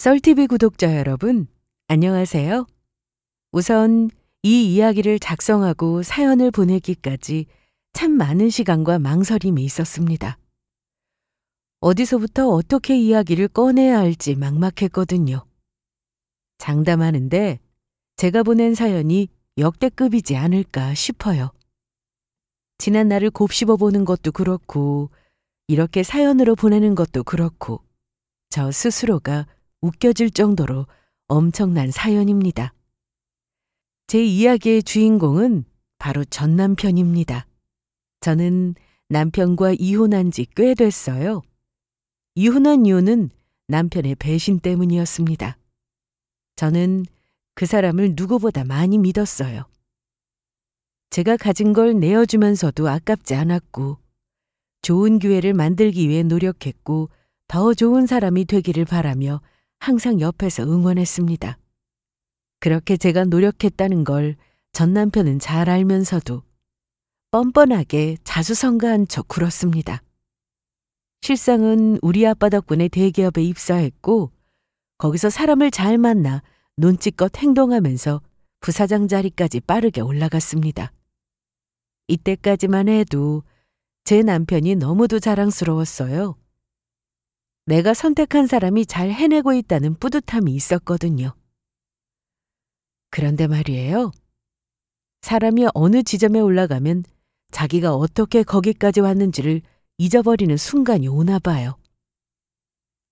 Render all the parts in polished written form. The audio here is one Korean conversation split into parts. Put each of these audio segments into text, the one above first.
썰TV 구독자 여러분, 안녕하세요. 우선 이 이야기를 작성하고 사연을 보내기까지 참 많은 시간과 망설임이 있었습니다. 어디서부터 어떻게 이야기를 꺼내야 할지 막막했거든요. 장담하는데 제가 보낸 사연이 역대급이지 않을까 싶어요. 지난 날을 곱씹어 보는 것도 그렇고 이렇게 사연으로 보내는 것도 그렇고 저 스스로가 웃겨질 정도로 엄청난 사연입니다. 제 이야기의 주인공은 바로 전 남편입니다. 저는 남편과 이혼한 지 꽤 됐어요. 이혼한 이유는 남편의 배신 때문이었습니다. 저는 그 사람을 누구보다 많이 믿었어요. 제가 가진 걸 내어주면서도 아깝지 않았고, 좋은 기회를 만들기 위해 노력했고, 더 좋은 사람이 되기를 바라며 항상 옆에서 응원했습니다. 그렇게 제가 노력했다는 걸 전 남편은 잘 알면서도 뻔뻔하게 자수성가한 척 굴었습니다. 실상은 우리 아빠 덕분에 대기업에 입사했고 거기서 사람을 잘 만나 눈치껏 행동하면서 부사장 자리까지 빠르게 올라갔습니다. 이때까지만 해도 제 남편이 너무도 자랑스러웠어요. 내가 선택한 사람이 잘 해내고 있다는 뿌듯함이 있었거든요. 그런데 말이에요. 사람이 어느 지점에 올라가면 자기가 어떻게 거기까지 왔는지를 잊어버리는 순간이 오나 봐요.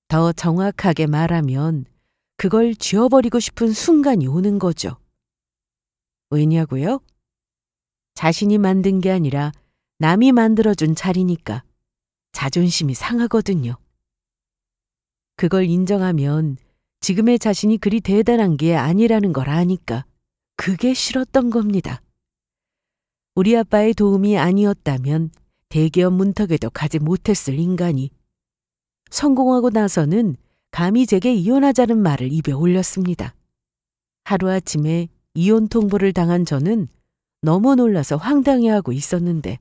더 정확하게 말하면 그걸 지워버리고 싶은 순간이 오는 거죠. 왜냐고요? 자신이 만든 게 아니라 남이 만들어준 자리니까 자존심이 상하거든요. 그걸 인정하면 지금의 자신이 그리 대단한 게 아니라는 걸 아니까 그게 싫었던 겁니다. 우리 아빠의 도움이 아니었다면 대기업 문턱에도 가지 못했을 인간이 성공하고 나서는 감히 제게 이혼하자는 말을 입에 올렸습니다. 하루아침에 이혼 통보를 당한 저는 너무 놀라서 황당해하고 있었는데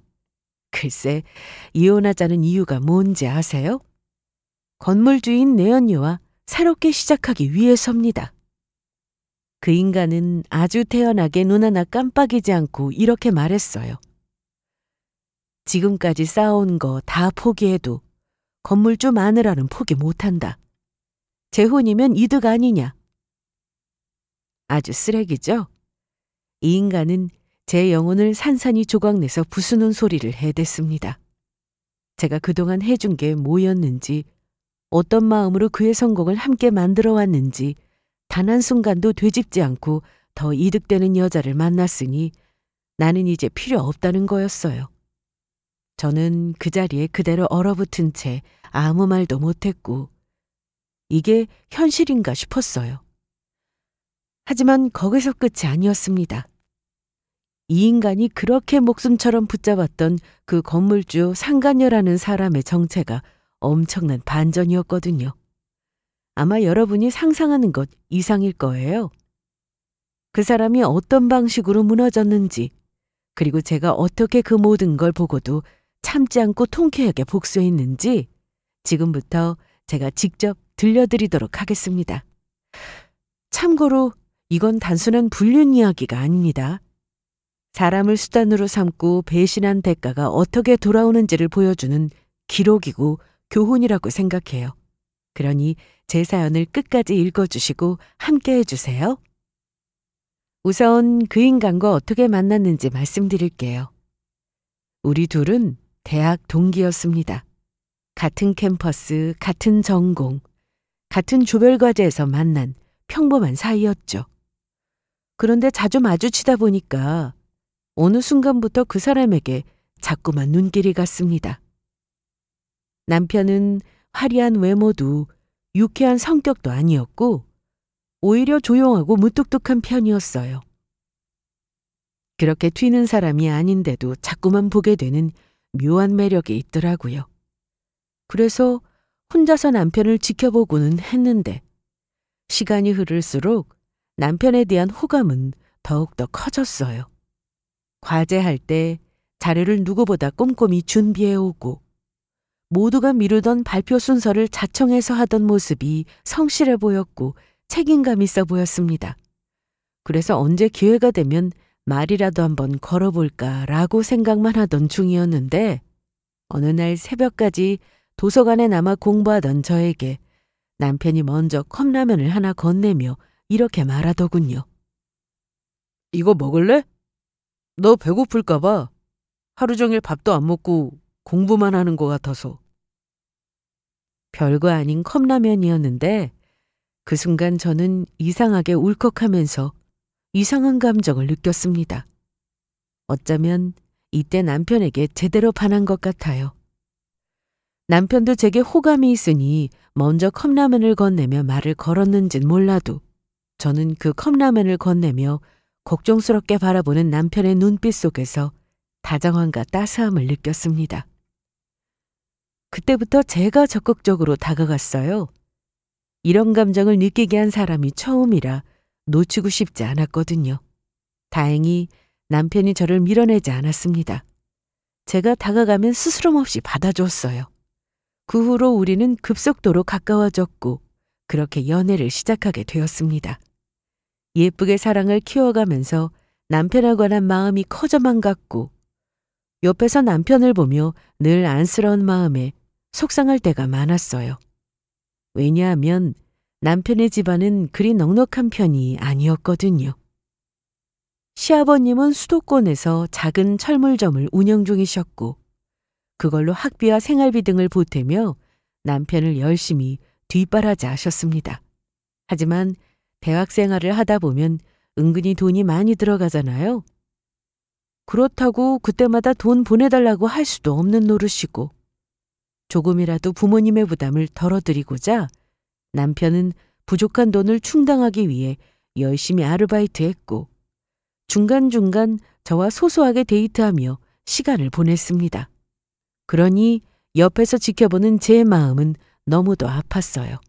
글쎄 이혼하자는 이유가 뭔지 아세요? 건물주인 내연녀와 새롭게 시작하기 위해서입니다. 그 인간은 아주 태연하게 눈 하나 깜빡이지 않고 이렇게 말했어요. 지금까지 쌓아온 거 다 포기해도 건물주 마누라는 포기 못한다. 재혼이면 이득 아니냐. 아주 쓰레기죠? 이 인간은 제 영혼을 산산이 조각내서 부수는 소리를 해댔습니다. 제가 그동안 해준 게 뭐였는지 어떤 마음으로 그의 성공을 함께 만들어 왔는지 단 한순간도 되짚지 않고 더 이득되는 여자를 만났으니 나는 이제 필요 없다는 거였어요. 저는 그 자리에 그대로 얼어붙은 채 아무 말도 못했고 이게 현실인가 싶었어요. 하지만 거기서 끝이 아니었습니다. 이 인간이 그렇게 목숨처럼 붙잡았던 그 건물주 상간녀라는 사람의 정체가 엄청난 반전이었거든요. 아마 여러분이 상상하는 것 이상일 거예요. 그 사람이 어떤 방식으로 무너졌는지, 그리고 제가 어떻게 그 모든 걸 보고도 참지 않고 통쾌하게 복수했는지 지금부터 제가 직접 들려드리도록 하겠습니다. 참고로 이건 단순한 불륜 이야기가 아닙니다. 사람을 수단으로 삼고 배신한 대가가 어떻게 돌아오는지를 보여주는 기록이고 교훈이라고 생각해요. 그러니 제 사연을 끝까지 읽어주시고 함께 해주세요. 우선 그 인간과 어떻게 만났는지 말씀드릴게요. 우리 둘은 대학 동기였습니다. 같은 캠퍼스, 같은 전공, 같은 조별과제에서 만난 평범한 사이였죠. 그런데 자주 마주치다 보니까 어느 순간부터 그 사람에게 자꾸만 눈길이 갔습니다. 남편은 화려한 외모도 유쾌한 성격도 아니었고 오히려 조용하고 무뚝뚝한 편이었어요. 그렇게 튀는 사람이 아닌데도 자꾸만 보게 되는 묘한 매력이 있더라고요. 그래서 혼자서 남편을 지켜보고는 했는데 시간이 흐를수록 남편에 대한 호감은 더욱더 커졌어요. 과제할 때 자료를 누구보다 꼼꼼히 준비해오고 모두가 미루던 발표 순서를 자청해서 하던 모습이 성실해 보였고 책임감 있어 보였습니다. 그래서 언제 기회가 되면 말이라도 한번 걸어볼까라고 생각만 하던 중이었는데 어느 날 새벽까지 도서관에 남아 공부하던 저에게 남편이 먼저 컵라면을 하나 건네며 이렇게 말하더군요. 이거 먹을래? 너 배고플까 봐. 하루 종일 밥도 안 먹고 공부만 하는 것 같아서. 별거 아닌 컵라면이었는데 그 순간 저는 이상하게 울컥하면서 이상한 감정을 느꼈습니다. 어쩌면 이때 남편에게 제대로 반한 것 같아요. 남편도 제게 호감이 있으니 먼저 컵라면을 건네며 말을 걸었는진 몰라도 저는 그 컵라면을 건네며 걱정스럽게 바라보는 남편의 눈빛 속에서 다정함과 따스함을 느꼈습니다. 그때부터 제가 적극적으로 다가갔어요. 이런 감정을 느끼게 한 사람이 처음이라 놓치고 싶지 않았거든요. 다행히 남편이 저를 밀어내지 않았습니다. 제가 다가가면 스스럼 없이 받아줬어요. 그 후로 우리는 급속도로 가까워졌고 그렇게 연애를 시작하게 되었습니다. 예쁘게 사랑을 키워가면서 남편에 관한 마음이 커져만 갔고 옆에서 남편을 보며 늘 안쓰러운 마음에 속상할 때가 많았어요. 왜냐하면 남편의 집안은 그리 넉넉한 편이 아니었거든요. 시아버님은 수도권에서 작은 철물점을 운영 중이셨고 그걸로 학비와 생활비 등을 보태며 남편을 열심히 뒷바라지 하셨습니다. 하지만 대학 생활을 하다 보면 은근히 돈이 많이 들어가잖아요. 그렇다고 그때마다 돈 보내달라고 할 수도 없는 노릇이고 조금이라도 부모님의 부담을 덜어드리고자 남편은 부족한 돈을 충당하기 위해 열심히 아르바이트했고 중간중간 저와 소소하게 데이트하며 시간을 보냈습니다. 그러니 옆에서 지켜보는 제 마음은 너무도 아팠어요.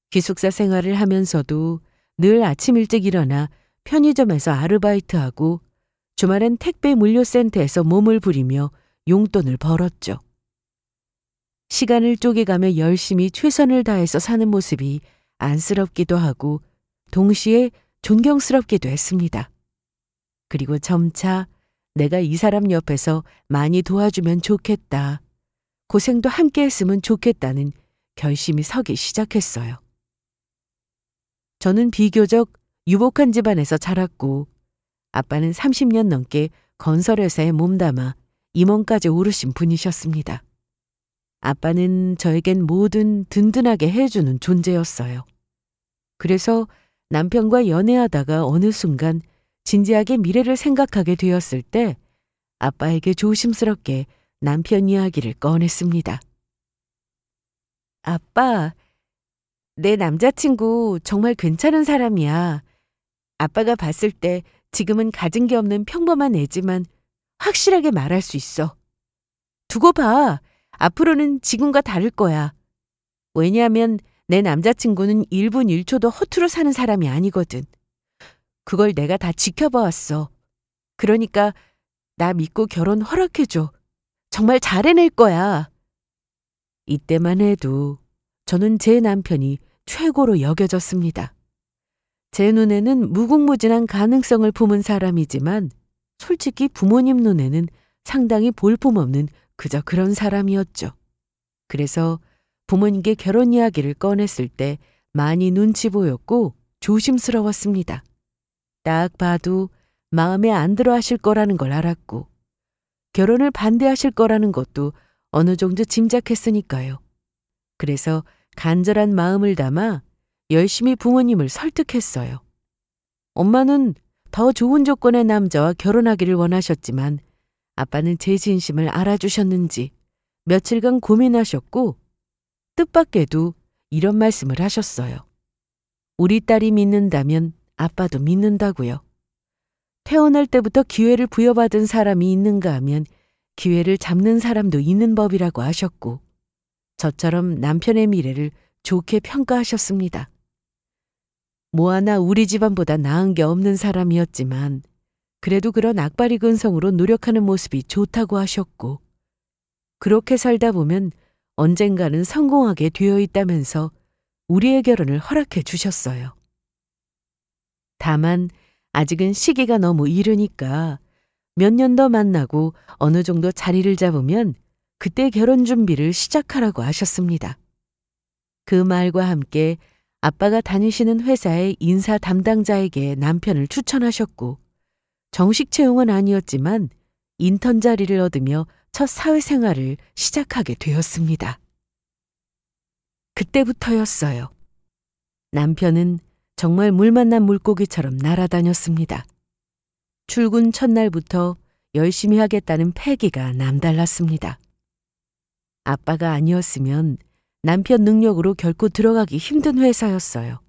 기숙사 생활을 하면서도 늘 아침 일찍 일어나 편의점에서 아르바이트하고 주말엔 택배 물류센터에서 몸을 부리며 용돈을 벌었죠. 시간을 쪼개가며 열심히 최선을 다해서 사는 모습이 안쓰럽기도 하고 동시에 존경스럽기도 했습니다. 그리고 점차 내가 이 사람 옆에서 많이 도와주면 좋겠다. 고생도 함께 했으면 좋겠다는 결심이 서기 시작했어요. 저는 비교적 유복한 집안에서 자랐고 아빠는 30년 넘게 건설회사에 몸담아 임원까지 오르신 분이셨습니다. 아빠는 저에겐 뭐든 든든하게 해주는 존재였어요. 그래서 남편과 연애하다가 어느 순간 진지하게 미래를 생각하게 되었을 때 아빠에게 조심스럽게 남편 이야기를 꺼냈습니다. 아빠, 내 남자친구 정말 괜찮은 사람이야. 아빠가 봤을 때 지금은 가진 게 없는 평범한 애지만 확실하게 말할 수 있어. 두고 봐. 앞으로는 지금과 다를 거야. 왜냐하면 내 남자친구는 1분 1초도 허투루 사는 사람이 아니거든. 그걸 내가 다 지켜봐왔어. 그러니까 나 믿고 결혼 허락해줘. 정말 잘해낼 거야. 이때만 해도 저는 제 남편이 최고로 여겨졌습니다. 제 눈에는 무궁무진한 가능성을 품은 사람이지만 솔직히 부모님 눈에는 상당히 볼품없는 그저 그런 사람이었죠. 그래서 부모님께 결혼 이야기를 꺼냈을 때 많이 눈치 보였고 조심스러웠습니다. 딱 봐도 마음에 안 들어 하실 거라는 걸 알았고 결혼을 반대하실 거라는 것도 어느 정도 짐작했으니까요. 그래서 간절한 마음을 담아 열심히 부모님을 설득했어요. 엄마는 더 좋은 조건의 남자와 결혼하기를 원하셨지만 아빠는 제 진심을 알아주셨는지 며칠간 고민하셨고 뜻밖에도 이런 말씀을 하셨어요. 우리 딸이 믿는다면 아빠도 믿는다고요. 태어날 때부터 기회를 부여받은 사람이 있는가 하면 기회를 잡는 사람도 있는 법이라고 하셨고 저처럼 남편의 미래를 좋게 평가하셨습니다. 뭐 하나 우리 집안보다 나은 게 없는 사람이었지만 그래도 그런 악바리 근성으로 노력하는 모습이 좋다고 하셨고 그렇게 살다 보면 언젠가는 성공하게 되어 있다면서 우리의 결혼을 허락해 주셨어요. 다만 아직은 시기가 너무 이르니까 몇 년 더 만나고 어느 정도 자리를 잡으면 그때 결혼 준비를 시작하라고 하셨습니다. 그 말과 함께 아빠가 다니시는 회사의 인사 담당자에게 남편을 추천하셨고 정식 채용은 아니었지만 인턴 자리를 얻으며 첫 사회생활을 시작하게 되었습니다. 그때부터였어요. 남편은 정말 물 만난 물고기처럼 날아다녔습니다. 출근 첫날부터 열심히 하겠다는 패기가 남달랐습니다. 아빠가 아니었으면 남편 능력으로 결코 들어가기 힘든 회사였어요.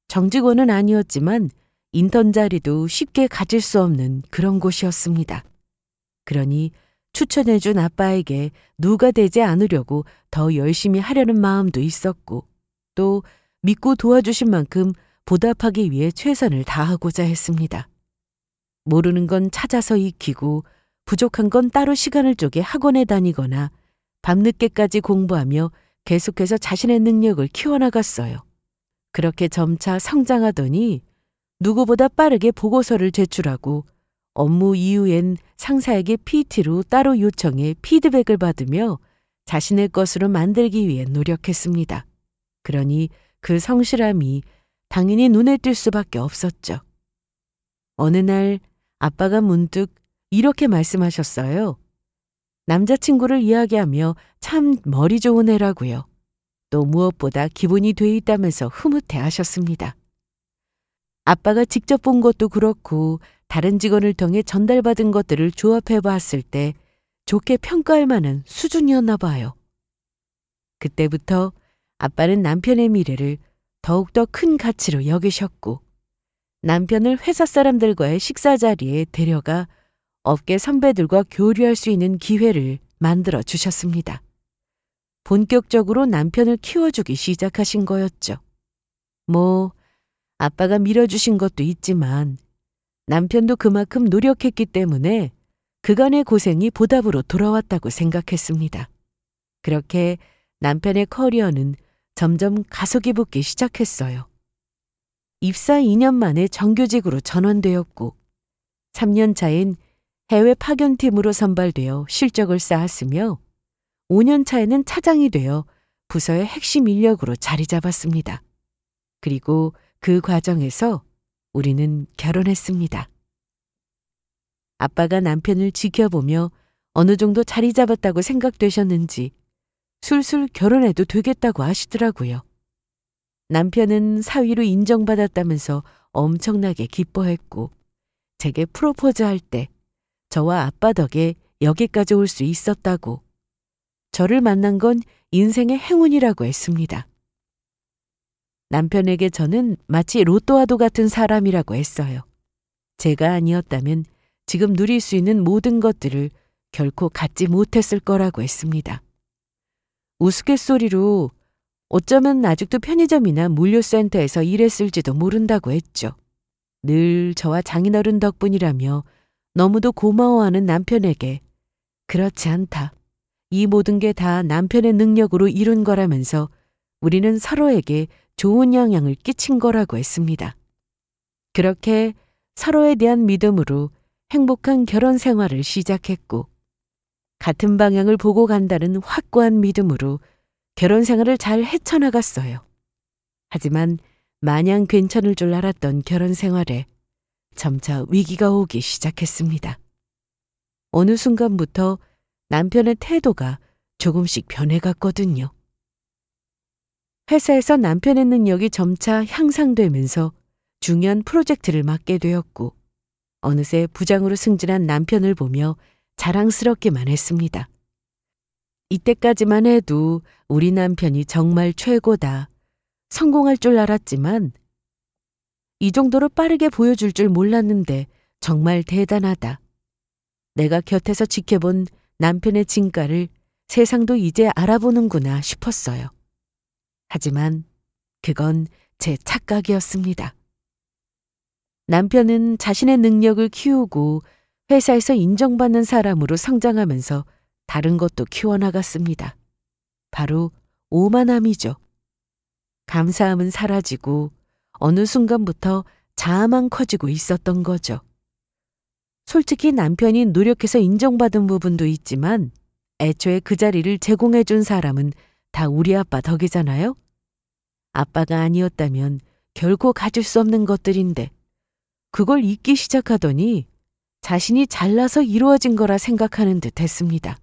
정직원은 아니었지만 인턴 자리도 쉽게 가질 수 없는 그런 곳이었습니다. 그러니 추천해준 아빠에게 누가 되지 않으려고 더 열심히 하려는 마음도 있었고 또 믿고 도와주신 만큼 보답하기 위해 최선을 다하고자 했습니다. 모르는 건 찾아서 익히고 부족한 건 따로 시간을 쪼개 학원에 다니거나 밤늦게까지 공부하며 계속해서 자신의 능력을 키워나갔어요. 그렇게 점차 성장하더니 누구보다 빠르게 보고서를 제출하고 업무 이후엔 상사에게 PT로 따로 요청해 피드백을 받으며 자신의 것으로 만들기 위해 노력했습니다. 그러니 그 성실함이 당연히 눈에 띌 수밖에 없었죠. 어느 날 아빠가 문득 이렇게 말씀하셨어요. 남자친구를 이야기하며 참 머리 좋은 애라고요. 또 무엇보다 기본이 돼 있다면서 흐뭇해 하셨습니다. 아빠가 직접 본 것도 그렇고 다른 직원을 통해 전달받은 것들을 조합해 봤을 때 좋게 평가할 만한 수준이었나 봐요. 그때부터 아빠는 남편의 미래를 더욱더 큰 가치로 여기셨고 남편을 회사 사람들과의 식사 자리에 데려가 업계 선배들과 교류할 수 있는 기회를 만들어 주셨습니다. 본격적으로 남편을 키워주기 시작하신 거였죠. 아빠가 밀어주신 것도 있지만 남편도 그만큼 노력했기 때문에 그간의 고생이 보답으로 돌아왔다고 생각했습니다. 그렇게 남편의 커리어는 점점 가속이 붙기 시작했어요. 입사 2년 만에 정규직으로 전환되었고 3년 차엔 해외 파견팀으로 선발되어 실적을 쌓았으며 5년 차에는 차장이 되어 부서의 핵심 인력으로 자리 잡았습니다. 그리고 그 과정에서 우리는 결혼했습니다. 아빠가 남편을 지켜보며 어느 정도 자리 잡았다고 생각되셨는지 술술 결혼해도 되겠다고 하시더라고요. 남편은 사위로 인정받았다면서 엄청나게 기뻐했고 제게 프로포즈할 때 저와 아빠 덕에 여기까지 올 수 있었다고 저를 만난 건 인생의 행운이라고 했습니다. 남편에게 저는 마치 로또와도 같은 사람이라고 했어요. 제가 아니었다면 지금 누릴 수 있는 모든 것들을 결코 갖지 못했을 거라고 했습니다. 우스갯소리로 어쩌면 아직도 편의점이나 물류센터에서 일했을지도 모른다고 했죠. 늘 저와 장인어른 덕분이라며 너무도 고마워하는 남편에게 그렇지 않다. 이 모든 게 다 남편의 능력으로 이룬 거라면서 우리는 서로에게 좋은 영향을 끼친 거라고 했습니다. 그렇게 서로에 대한 믿음으로 행복한 결혼 생활을 시작했고 같은 방향을 보고 간다는 확고한 믿음으로 결혼 생활을 잘 헤쳐나갔어요. 하지만 마냥 괜찮을 줄 알았던 결혼 생활에 점차 위기가 오기 시작했습니다. 어느 순간부터 남편의 태도가 조금씩 변해갔거든요. 회사에서 남편의 능력이 점차 향상되면서 중요한 프로젝트를 맡게 되었고 어느새 부장으로 승진한 남편을 보며 자랑스럽기만 했습니다. 이때까지만 해도 우리 남편이 정말 최고다. 성공할 줄 알았지만 이 정도로 빠르게 보여줄 줄 몰랐는데 정말 대단하다. 내가 곁에서 지켜본 남편의 진가를 세상도 이제 알아보는구나 싶었어요. 하지만 그건 제 착각이었습니다. 남편은 자신의 능력을 키우고 회사에서 인정받는 사람으로 성장하면서 다른 것도 키워나갔습니다. 바로 오만함이죠. 감사함은 사라지고 어느 순간부터 자아만 커지고 있었던 거죠. 솔직히 남편이 노력해서 인정받은 부분도 있지만 애초에 그 자리를 제공해 준 사람은 다 우리 아빠 덕이잖아요. 아빠가 아니었다면 결코 가질 수 없는 것들인데 그걸 잊기 시작하더니 자신이 잘나서 이루어진 거라 생각하는 듯 했습니다.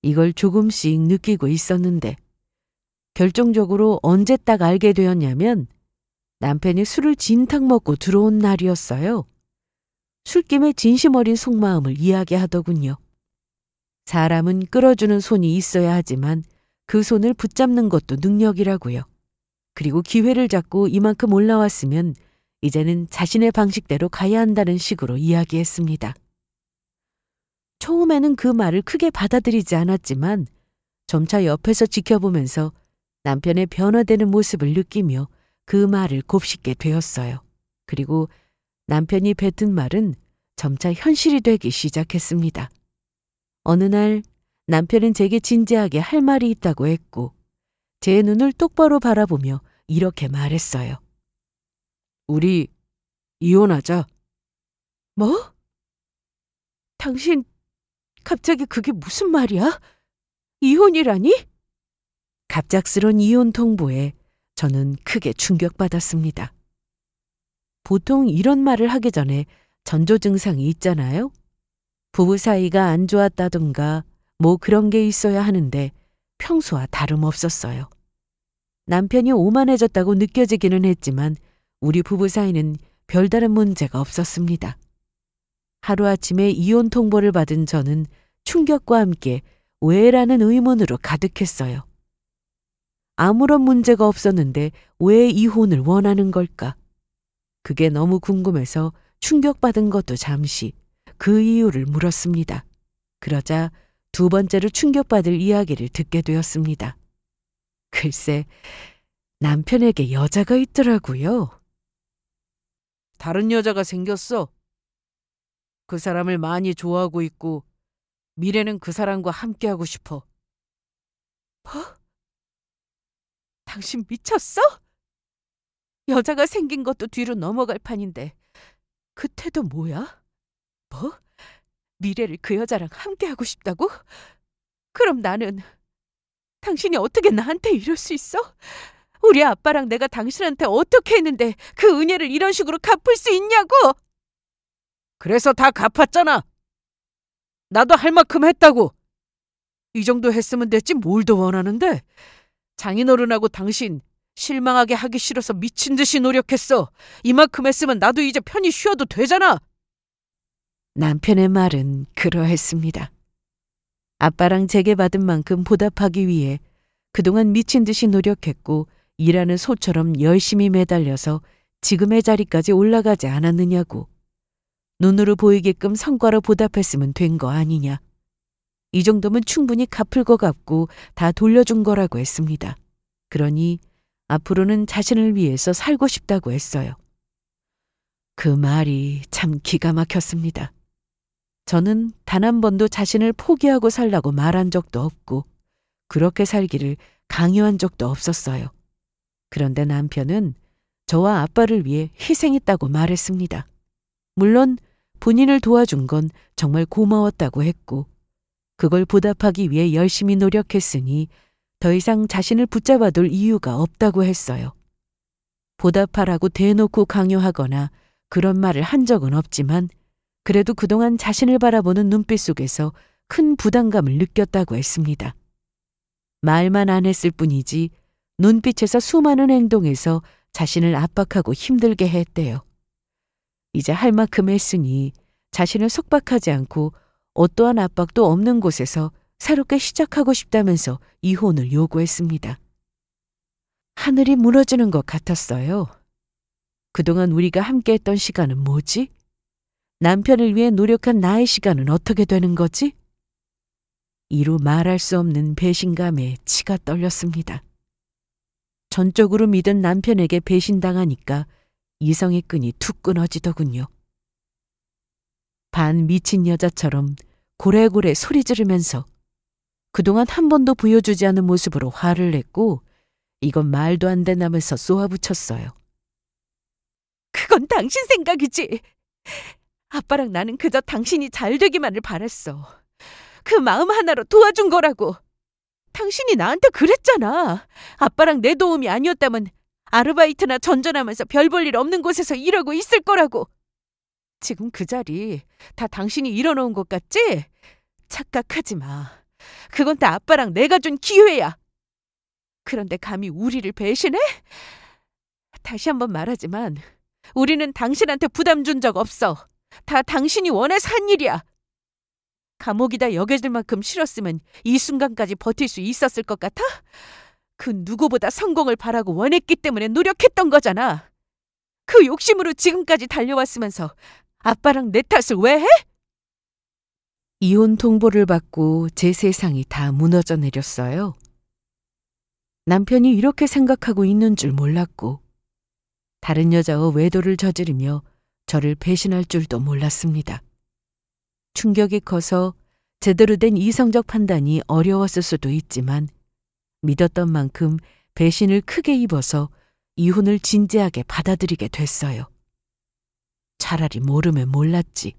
이걸 조금씩 느끼고 있었는데 결정적으로 언제 딱 알게 되었냐면 남편이 술을 진탕 먹고 들어온 날이었어요. 술김에 진심 어린 속마음을 이야기하더군요. 사람은 끌어주는 손이 있어야 하지만 그 손을 붙잡는 것도 능력이라고요. 그리고 기회를 잡고 이만큼 올라왔으면 이제는 자신의 방식대로 가야 한다는 식으로 이야기했습니다. 처음에는 그 말을 크게 받아들이지 않았지만 점차 옆에서 지켜보면서 남편의 변화되는 모습을 느끼며 그 말을 곱씹게 되었어요. 그리고 남편이 뱉은 말은 점차 현실이 되기 시작했습니다. 어느 날 남편은 제게 진지하게 할 말이 있다고 했고 제 눈을 똑바로 바라보며 이렇게 말했어요. 우리 이혼하자. 뭐? 당신 갑자기 그게 무슨 말이야? 이혼이라니? 갑작스런 이혼 통보에 저는 크게 충격받았습니다. 보통 이런 말을 하기 전에 전조 증상이 있잖아요. 부부 사이가 안 좋았다던가 뭐 그런 게 있어야 하는데 평소와 다름없었어요. 남편이 오만해졌다고 느껴지기는 했지만 우리 부부 사이는 별다른 문제가 없었습니다. 하루아침에 이혼 통보를 받은 저는 충격과 함께 왜라는 의문으로 가득했어요. 아무런 문제가 없었는데 왜 이혼을 원하는 걸까? 그게 너무 궁금해서 충격받은 것도 잠시 그 이유를 물었습니다. 그러자 두 번째로 충격받을 이야기를 듣게 되었습니다. 글쎄, 남편에게 여자가 있더라고요. 다른 여자가 생겼어. 그 사람을 많이 좋아하고 있고 미래는 그 사람과 함께하고 싶어. 뭐? 당신 미쳤어? 여자가 생긴 것도 뒤로 넘어갈 판인데 그 태도 뭐야? 뭐? 미래를 그 여자랑 함께하고 싶다고? 그럼 나는 당신이 어떻게 나한테 이럴 수 있어? 우리 아빠랑 내가 당신한테 어떻게 했는데 그 은혜를 이런 식으로 갚을 수 있냐고! 그래서 다 갚았잖아. 나도 할 만큼 했다고. 이 정도 했으면 됐지 뭘 더 원하는데. 장인어른하고 당신 실망하게 하기 싫어서 미친 듯이 노력했어. 이만큼 했으면 나도 이제 편히 쉬어도 되잖아. 남편의 말은 그러했습니다. 아빠랑 제게 받은 만큼 보답하기 위해 그동안 미친 듯이 노력했고 일하는 소처럼 열심히 매달려서 지금의 자리까지 올라가지 않았느냐고. 눈으로 보이게끔 성과로 보답했으면 된 거 아니냐. 이 정도면 충분히 갚을 것 같고 다 돌려준 거라고 했습니다. 그러니 앞으로는 자신을 위해서 살고 싶다고 했어요. 그 말이 참 기가 막혔습니다. 저는 단 한 번도 자신을 포기하고 살라고 말한 적도 없고 그렇게 살기를 강요한 적도 없었어요. 그런데 남편은 저와 아빠를 위해 희생했다고 말했습니다. 물론 본인을 도와준 건 정말 고마웠다고 했고 그걸 보답하기 위해 열심히 노력했으니 더 이상 자신을 붙잡아둘 이유가 없다고 했어요. 보답하라고 대놓고 강요하거나 그런 말을 한 적은 없지만 그래도 그동안 자신을 바라보는 눈빛 속에서 큰 부담감을 느꼈다고 했습니다. 말만 안 했을 뿐이지 눈빛에서 수많은 행동에서 자신을 압박하고 힘들게 했대요. 이제 할 만큼 했으니 자신을 속박하지 않고 어떠한 압박도 없는 곳에서 새롭게 시작하고 싶다면서 이혼을 요구했습니다. 하늘이 무너지는 것 같았어요. 그동안 우리가 함께했던 시간은 뭐지? 남편을 위해 노력한 나의 시간은 어떻게 되는 거지? 이루 말할 수 없는 배신감에 치가 떨렸습니다. 전적으로 믿은 남편에게 배신당하니까 이성의 끈이 툭 끊어지더군요. 반 미친 여자처럼 고래고래 소리 지르면서 그동안 한 번도 보여주지 않은 모습으로 화를 냈고 이건 말도 안 된다면서 쏘아붙였어요. 그건 당신 생각이지. 아빠랑 나는 그저 당신이 잘 되기만을 바랬어. 그 마음 하나로 도와준 거라고. 당신이 나한테 그랬잖아. 아빠랑 내 도움이 아니었다면 아르바이트나 전전하면서 별 볼 일 없는 곳에서 일하고 있을 거라고. 지금 그 자리 다 당신이 일어놓은 것 같지? 착각하지 마. 그건 다 아빠랑 내가 준 기회야. 그런데 감히 우리를 배신해? 다시 한번 말하지만 우리는 당신한테 부담 준 적 없어. 다 당신이 원해서 한 일이야. 감옥이다 여겨질 만큼 싫었으면 이 순간까지 버틸 수 있었을 것 같아? 그 누구보다 성공을 바라고 원했기 때문에 노력했던 거잖아. 그 욕심으로 지금까지 달려왔으면서 아빠랑 내 탓을 왜 해? 이혼 통보를 받고 제 세상이 다 무너져 내렸어요. 남편이 이렇게 생각하고 있는 줄 몰랐고 다른 여자와 외도를 저지르며 저를 배신할 줄도 몰랐습니다. 충격이 커서 제대로 된 이성적 판단이 어려웠을 수도 있지만 믿었던 만큼 배신을 크게 입어서 이혼을 진지하게 받아들이게 됐어요. 차라리 모르면 몰랐지.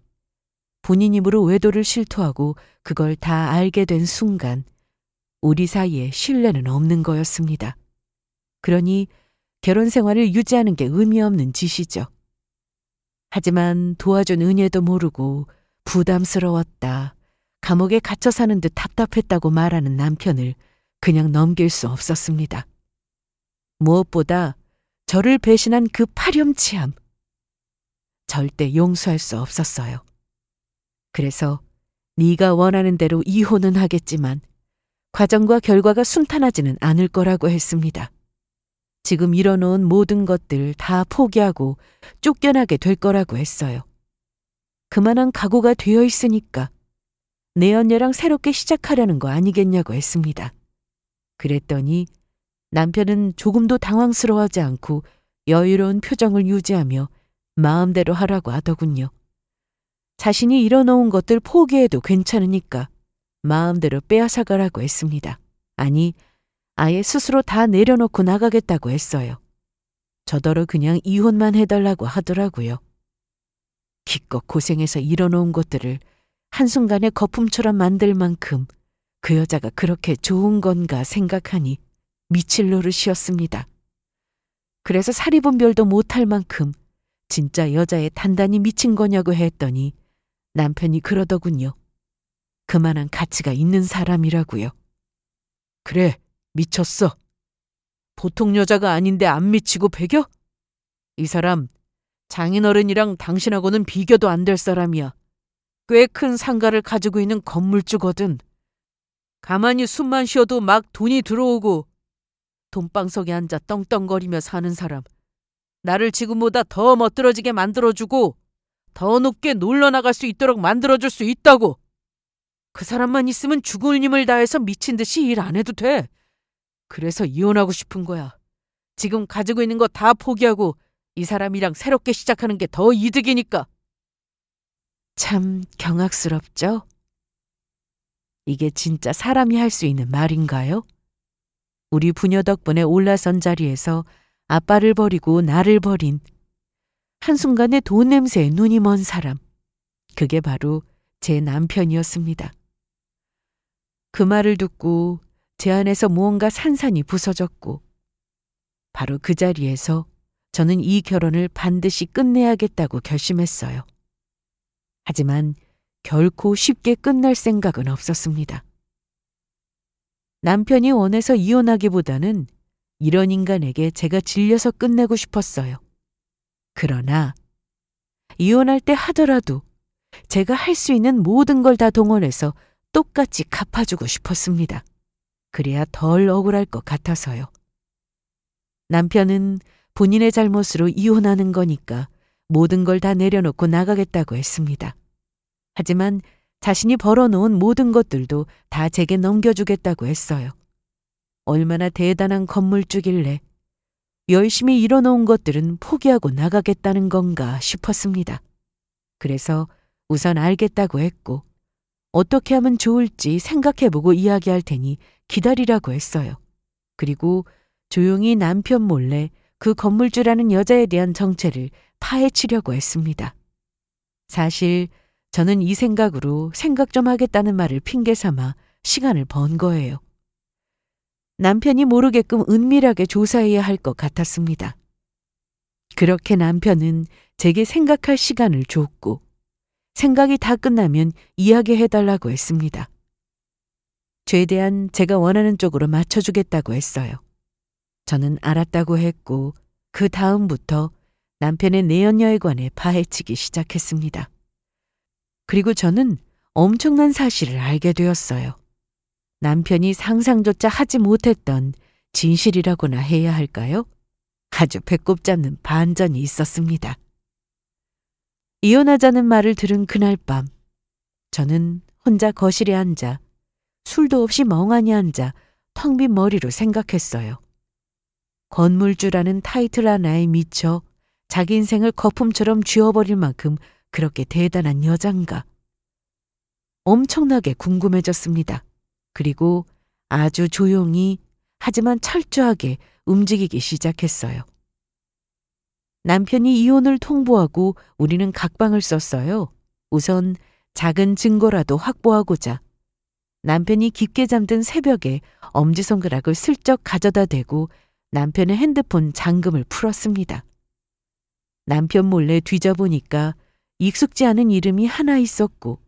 본인 입으로 외도를 실토하고 그걸 다 알게 된 순간 우리 사이에 신뢰는 없는 거였습니다. 그러니 결혼 생활을 유지하는 게 의미 없는 짓이죠. 하지만 도와준 은혜도 모르고 부담스러웠다, 감옥에 갇혀 사는 듯 답답했다고 말하는 남편을 그냥 넘길 수 없었습니다. 무엇보다 저를 배신한 그 파렴치함, 절대 용서할 수 없었어요. 그래서 네가 원하는 대로 이혼은 하겠지만 과정과 결과가 순탄하지는 않을 거라고 했습니다. 지금 이뤄놓은 모든 것들 다 포기하고 쫓겨나게 될 거라고 했어요. 그만한 각오가 되어 있으니까 내 언니랑 새롭게 시작하려는 거 아니겠냐고 했습니다. 그랬더니 남편은 조금도 당황스러워하지 않고 여유로운 표정을 유지하며 마음대로 하라고 하더군요. 자신이 이뤄놓은 것들 포기해도 괜찮으니까 마음대로 빼앗아가라고 했습니다. 아니, 아예 스스로 다 내려놓고 나가겠다고 했어요. 저더러 그냥 이혼만 해달라고 하더라고요. 기껏 고생해서 이뤄놓은 것들을 한순간에 거품처럼 만들 만큼 그 여자가 그렇게 좋은 건가 생각하니 미칠 노릇이었습니다. 그래서 사리분별도 못할 만큼 진짜 여자에 단단히 미친 거냐고 했더니 남편이 그러더군요. 그만한 가치가 있는 사람이라고요. 그래, 미쳤어. 보통 여자가 아닌데 안 미치고 배겨? 이 사람 장인어른이랑 당신하고는 비교도 안 될 사람이야. 꽤 큰 상가를 가지고 있는 건물주거든. 가만히 숨만 쉬어도 막 돈이 들어오고 돈방석에 앉아 떵떵거리며 사는 사람. 나를 지금보다 더 멋들어지게 만들어주고 더 높게 놀러나갈 수 있도록 만들어줄 수 있다고. 그 사람만 있으면 죽을 힘을 다해서 미친 듯이 일 안 해도 돼. 그래서 이혼하고 싶은 거야. 지금 가지고 있는 거 다 포기하고 이 사람이랑 새롭게 시작하는 게 더 이득이니까. 참 경악스럽죠? 이게 진짜 사람이 할 수 있는 말인가요? 우리 부녀 덕분에 올라선 자리에서 아빠를 버리고 나를 버린 한순간에 돈 냄새에 눈이 먼 사람. 그게 바로 제 남편이었습니다. 그 말을 듣고 제 안에서 무언가 산산이 부서졌고 바로 그 자리에서 저는 이 결혼을 반드시 끝내야겠다고 결심했어요. 하지만 결코 쉽게 끝날 생각은 없었습니다. 남편이 원해서 이혼하기보다는 이런 인간에게 제가 질려서 끝내고 싶었어요. 그러나 이혼할 때 하더라도 제가 할 수 있는 모든 걸 다 동원해서 똑같이 갚아주고 싶었습니다. 그래야 덜 억울할 것 같아서요. 남편은 본인의 잘못으로 이혼하는 거니까 모든 걸 다 내려놓고 나가겠다고 했습니다. 하지만 자신이 벌어놓은 모든 것들도 다 제게 넘겨주겠다고 했어요. 얼마나 대단한 건물주길래 열심히 일어놓은 것들은 포기하고 나가겠다는 건가 싶었습니다. 그래서 우선 알겠다고 했고 어떻게 하면 좋을지 생각해보고 이야기할 테니 기다리라고 했어요. 그리고 조용히 남편 몰래 그 건물주라는 여자에 대한 정체를 파헤치려고 했습니다. 사실 저는 이 생각으로 생각 좀 하겠다는 말을 핑계 삼아 시간을 번 거예요. 남편이 모르게끔 은밀하게 조사해야 할 것 같았습니다. 그렇게 남편은 제게 생각할 시간을 줬고 생각이 다 끝나면 이야기해달라고 했습니다. 최대한 제가 원하는 쪽으로 맞춰주겠다고 했어요. 저는 알았다고 했고 그 다음부터 남편의 내연녀에 관해 파헤치기 시작했습니다. 그리고 저는 엄청난 사실을 알게 되었어요. 남편이 상상조차 하지 못했던 진실이라고나 해야 할까요? 아주 배꼽 잡는 반전이 있었습니다. 이혼하자는 말을 들은 그날 밤, 저는 혼자 거실에 앉아 술도 없이 멍하니 앉아 텅 빈 머리로 생각했어요. 건물주라는 타이틀 하나에 미쳐 자기 인생을 거품처럼 쥐어버릴 만큼 그렇게 대단한 여잔가. 엄청나게 궁금해졌습니다. 그리고 아주 조용히 하지만 철저하게 움직이기 시작했어요. 남편이 이혼을 통보하고 우리는 각방을 썼어요. 우선 작은 증거라도 확보하고자. 남편이 깊게 잠든 새벽에 엄지손가락을 슬쩍 가져다 대고 남편의 핸드폰 잠금을 풀었습니다. 남편 몰래 뒤져보니까 익숙지 않은 이름이 하나 있었고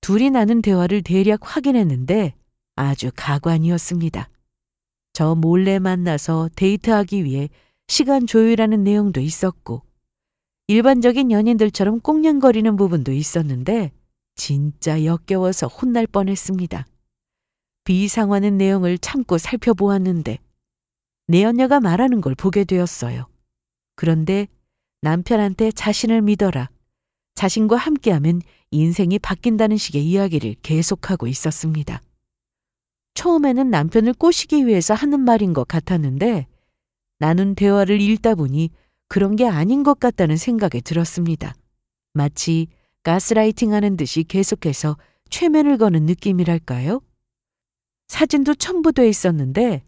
둘이 나눈 대화를 대략 확인했는데 아주 가관이었습니다. 저 몰래 만나서 데이트하기 위해 시간 조율하는 내용도 있었고 일반적인 연인들처럼 꽁냥거리는 부분도 있었는데 진짜 역겨워서 혼날 뻔했습니다. 비상하는 내용을 참고 살펴보았는데 내연녀가 말하는 걸 보게 되었어요. 그런데 남편한테 자신을 믿어라. 자신과 함께하면 인생이 바뀐다는 식의 이야기를 계속하고 있었습니다. 처음에는 남편을 꼬시기 위해서 하는 말인 것 같았는데 나눈 대화를 읽다 보니 그런 게 아닌 것 같다는 생각이 들었습니다. 마치 가스라이팅하는 듯이 계속해서 최면을 거는 느낌이랄까요? 사진도 첨부돼 있었는데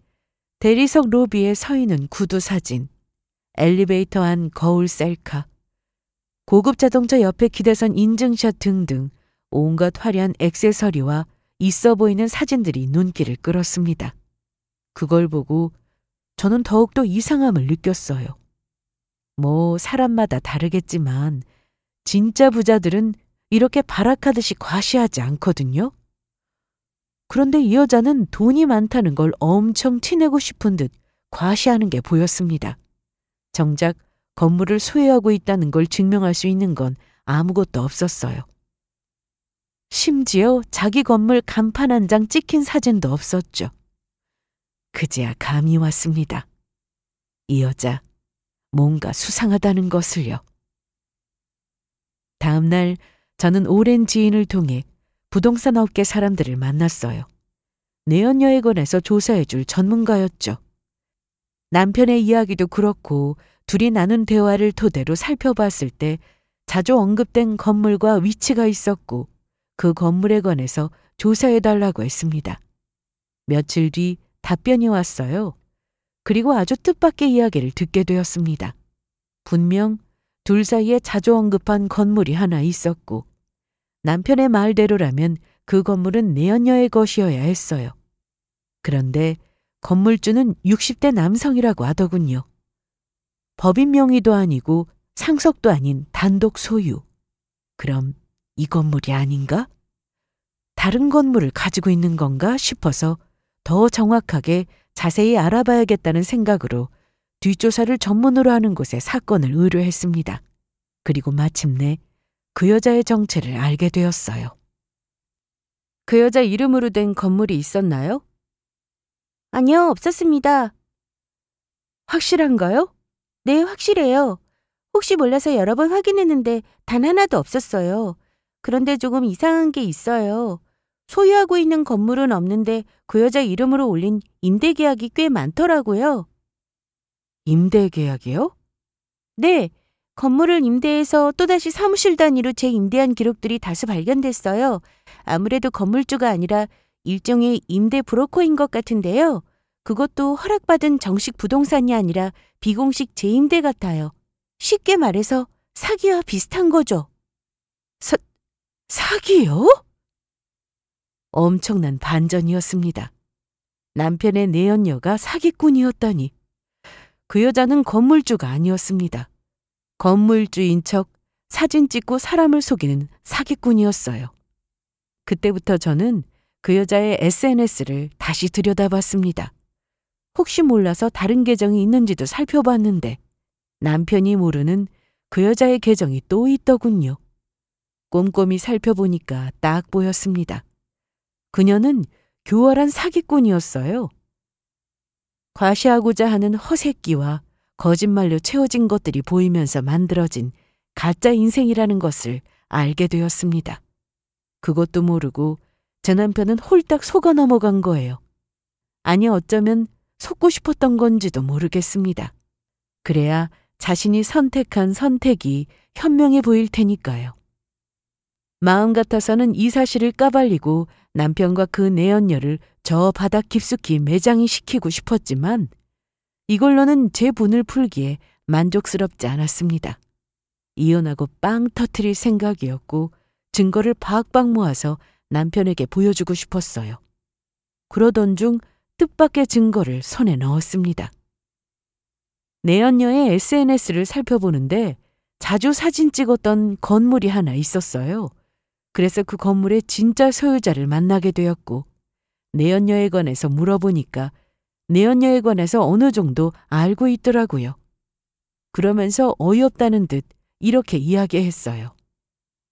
대리석 로비에 서 있는 구두 사진, 엘리베이터 안 거울 셀카, 고급 자동차 옆에 기대선 인증샷 등등 온갖 화려한 액세서리와 있어 보이는 사진들이 눈길을 끌었습니다. 그걸 보고 저는 더욱더 이상함을 느꼈어요. 뭐 사람마다 다르겠지만 진짜 부자들은 이렇게 발악하듯이 과시하지 않거든요. 그런데 이 여자는 돈이 많다는 걸 엄청 티내고 싶은 듯 과시하는 게 보였습니다. 정작 건물을 소유하고 있다는 걸 증명할 수 있는 건 아무것도 없었어요. 심지어 자기 건물 간판 한 장 찍힌 사진도 없었죠. 그제야 감이 왔습니다. 이 여자 뭔가 수상하다는 것을요. 다음 날 저는 오랜 지인을 통해 부동산 업계 사람들을 만났어요. 내연녀에 관해서 조사해줄 전문가였죠. 남편의 이야기도 그렇고 둘이 나눈 대화를 토대로 살펴봤을 때 자주 언급된 건물과 위치가 있었고 그 건물에 관해서 조사해달라고 했습니다. 며칠 뒤 답변이 왔어요. 그리고 아주 뜻밖의 이야기를 듣게 되었습니다. 분명 둘 사이에 자주 언급한 건물이 하나 있었고 남편의 말대로라면 그 건물은 내연녀의 것이어야 했어요. 그런데 건물주는 60대 남성이라고 하더군요. 법인 명의도 아니고 상속도 아닌 단독 소유. 그럼 이 건물이 아닌가? 다른 건물을 가지고 있는 건가 싶어서 더 정확하게 자세히 알아봐야겠다는 생각으로 뒷조사를 전문으로 하는 곳에 사건을 의뢰했습니다. 그리고 마침내 그 여자의 정체를 알게 되었어요. 그 여자 이름으로 된 건물이 있었나요? 아니요, 없었습니다. 확실한가요? 네, 확실해요. 혹시 몰라서 여러 번 확인했는데 단 하나도 없었어요. 그런데 조금 이상한 게 있어요. 소유하고 있는 건물은 없는데 그 여자 이름으로 올린 임대계약이 꽤 많더라고요. 임대계약이요? 네, 건물을 임대해서 또다시 사무실 단위로 재임대한 기록들이 다수 발견됐어요. 아무래도 건물주가 아니라 일종의 임대 브로커인 것 같은데요. 그것도 허락받은 정식 부동산이 아니라 비공식 재임대 같아요. 쉽게 말해서 사기와 비슷한 거죠. 사기요? 엄청난 반전이었습니다. 남편의 내연녀가 사기꾼이었다니. 그 여자는 건물주가 아니었습니다. 건물주인 척 사진 찍고 사람을 속이는 사기꾼이었어요. 그때부터 저는 그 여자의 SNS를 다시 들여다봤습니다. 혹시 몰라서 다른 계정이 있는지도 살펴봤는데 남편이 모르는 그 여자의 계정이 또 있더군요. 꼼꼼히 살펴보니까 딱 보였습니다. 그녀는 교활한 사기꾼이었어요. 과시하고자 하는 허세끼와 거짓말로 채워진 것들이 보이면서 만들어진 가짜 인생이라는 것을 알게 되었습니다. 그것도 모르고 제 남편은 홀딱 속아 넘어간 거예요. 아니 어쩌면 속고 싶었던 건지도 모르겠습니다. 그래야 자신이 선택한 선택이 현명해 보일 테니까요. 마음 같아서는 이 사실을 까발리고 남편과 그 내연녀를 저 바닥 깊숙이 매장이 시키고 싶었지만 이걸로는 제 분을 풀기에 만족스럽지 않았습니다. 이혼하고 빵 터트릴 생각이었고 증거를 박박 모아서 남편에게 보여주고 싶었어요. 그러던 중 뜻밖의 증거를 손에 넣었습니다. 내연녀의 SNS를 살펴보는데 자주 사진 찍었던 건물이 하나 있었어요. 그래서 그 건물의 진짜 소유자를 만나게 되었고 내연녀에 관해서 물어보니까 내연녀에 관해서 어느 정도 알고 있더라고요. 그러면서 어이없다는 듯 이렇게 이야기했어요.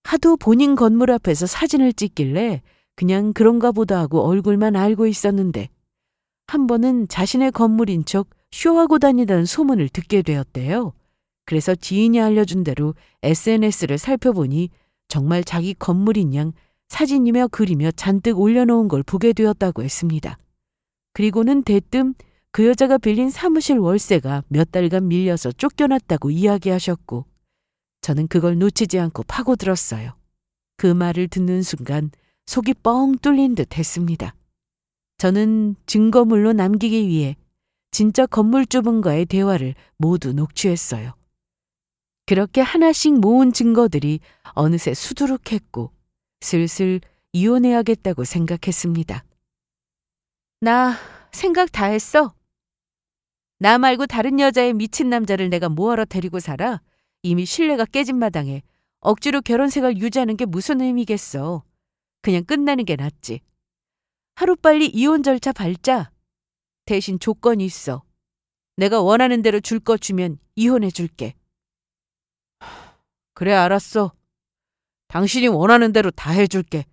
하도 본인 건물 앞에서 사진을 찍길래 그냥 그런가 보다 하고 얼굴만 알고 있었는데 한 번은 자신의 건물인 척 쇼하고 다니다는 소문을 듣게 되었대요. 그래서 지인이 알려준 대로 SNS를 살펴보니 정말 자기 건물인 양 사진이며 글이며 잔뜩 올려놓은 걸 보게 되었다고 했습니다. 그리고는 대뜸 그 여자가 빌린 사무실 월세가 몇 달간 밀려서 쫓겨났다고 이야기하셨고 저는 그걸 놓치지 않고 파고들었어요. 그 말을 듣는 순간 속이 뻥 뚫린 듯 했습니다. 저는 증거물로 남기기 위해 진짜 건물주분과의 대화를 모두 녹취했어요. 그렇게 하나씩 모은 증거들이 어느새 수두룩했고 슬슬 이혼해야겠다고 생각했습니다. 나 생각 다 했어. 나 말고 다른 여자의 미친 남자를 내가 뭐하러 데리고 살아? 이미 신뢰가 깨진 마당에 억지로 결혼생활 유지하는 게 무슨 의미겠어. 그냥 끝나는 게 낫지. 하루빨리 이혼 절차 밟자. 대신 조건이 있어. 내가 원하는 대로 줄 거 주면 이혼해 줄게. 그래 알았어. 당신이 원하는 대로 다 해줄게.